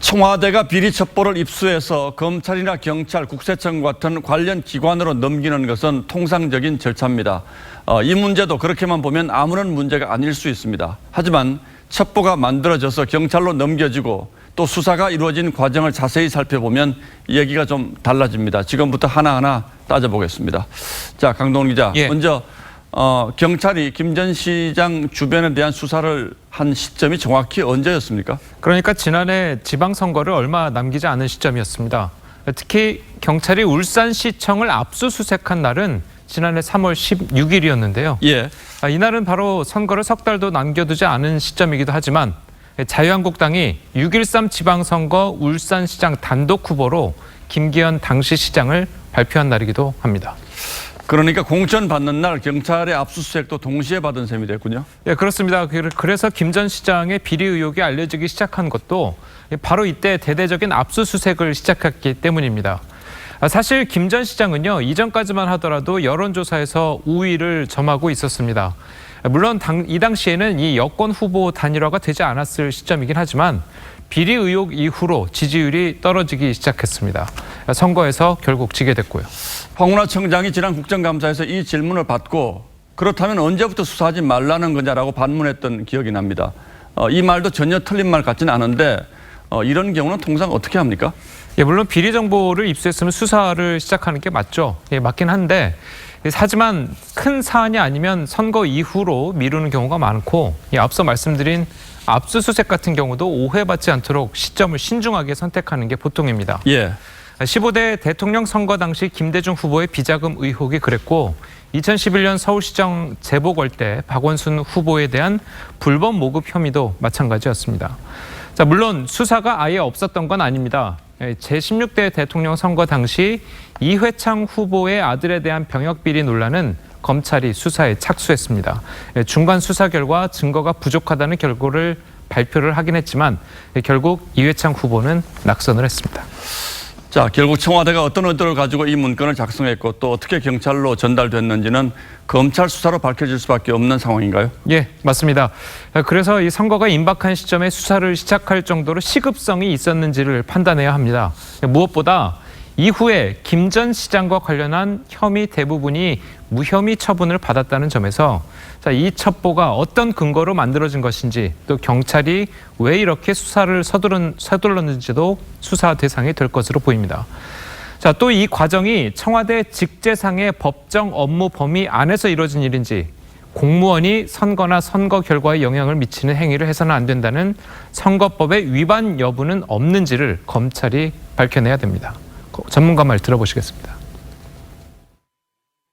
청와대가 비리 첩보를 입수해서 검찰이나 경찰, 국세청 같은 관련 기관으로 넘기는 것은 통상적인 절차입니다. 이 문제도 그렇게만 보면 아무런 문제가 아닐 수 있습니다. 하지만 첩보가 만들어져서 경찰로 넘겨지고 또 수사가 이루어진 과정을 자세히 살펴보면 얘기가 좀 달라집니다. 지금부터 하나하나 따져보겠습니다. 자, 강동원 기자, 먼저 경찰이 김 전 시장 주변에 대한 수사를 한 시점이 정확히 언제였습니까? 그러니까 지난해 지방선거를 얼마 남기지 않은 시점이었습니다. 특히 경찰이 울산시청을 압수수색한 날은 지난해 3월 16일이었는데요. 이날은 바로 선거를 석 달도 남겨두지 않은 시점이기도 하지만 자유한국당이 6.13 지방선거 울산시장 단독 후보로 김기현 당시 시장을 발표한 날이기도 합니다. 그러니까 공천 받는 날 경찰의 압수수색도 동시에 받은 셈이 됐군요. 네, 그렇습니다. 그래서 김 전 시장의 비리 의혹이 알려지기 시작한 것도 바로 이때 대대적인 압수수색을 시작했기 때문입니다. 사실 김 전 시장은요, 이전까지만 하더라도 여론조사에서 우위를 점하고 있었습니다. 물론 이 당시에는 이 여권 후보 단일화가 되지 않았을 시점이긴 하지만 비리 의혹 이후로 지지율이 떨어지기 시작했습니다. 선거에서 결국 지게 됐고요. 황운하 청장이 지난 국정감사에서 이 질문을 받고 그렇다면 언제부터 수사하지 말라는 거냐라고 반문했던 기억이 납니다. 이 말도 전혀 틀린 말 같지는 않은데 이런 경우는 통상 어떻게 합니까? 물론 비리 정보를 입수했으면 수사를 시작하는 게 맞죠. 맞긴 한데 하지만 큰 사안이 아니면 선거 이후로 미루는 경우가 많고 앞서 말씀드린 압수수색 같은 경우도 오해받지 않도록 시점을 신중하게 선택하는 게 보통입니다. 15대 대통령 선거 당시 김대중 후보의 비자금 의혹이 그랬고 2011년 서울시장 재보궐 때 박원순 후보에 대한 불법 모급 혐의도 마찬가지였습니다. 자, 물론 수사가 아예 없었던 건 아닙니다. 제16대 대통령 선거 당시 이회창 후보의 아들에 대한 병역비리 논란은 검찰이 수사에 착수했습니다. 중간 수사 결과 증거가 부족하다는 결과를 발표를 하긴 했지만 결국 이회창 후보는 낙선을 했습니다. 자, 결국 청와대가 어떤 의도를 가지고 이 문건을 작성했고 또 어떻게 경찰로 전달됐는지는 검찰 수사로 밝혀질 수밖에 없는 상황인가요? 맞습니다. 그래서 이 선거가 임박한 시점에 수사를 시작할 정도로 시급성이 있었는지를 판단해야 합니다. 무엇보다 이후에 김 전 시장과 관련한 혐의 대부분이 무혐의 처분을 받았다는 점에서 이 첩보가 어떤 근거로 만들어진 것인지 또 경찰이 왜 이렇게 수사를 서둘렀는지도 수사 대상이 될 것으로 보입니다. 자, 또 이 과정이 청와대 직제상의 법정 업무 범위 안에서 이루어진 일인지 공무원이 선거나 선거 결과에 영향을 미치는 행위를 해서는 안 된다는 선거법의 위반 여부는 없는지를 검찰이 밝혀내야 됩니다. 전문가 말 들어보시겠습니다.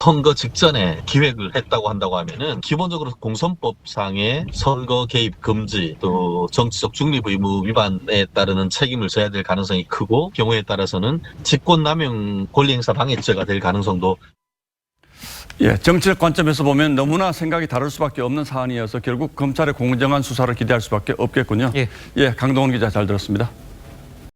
선거 직전에 기획을 했다고 한다고 하면은 기본적으로 공선법상의 선거 개입 금지 또 정치적 중립 의무 위반에 따르는 책임을 져야 될 가능성이 크고 경우에 따라서는 직권남용 권리행사 방해죄가 될 가능성도 정치적 관점에서 보면 너무나 생각이 다를 수밖에 없는 사안이어서 결국 검찰의 공정한 수사를 기대할 수밖에 없겠군요. 강동원 기자 잘 들었습니다.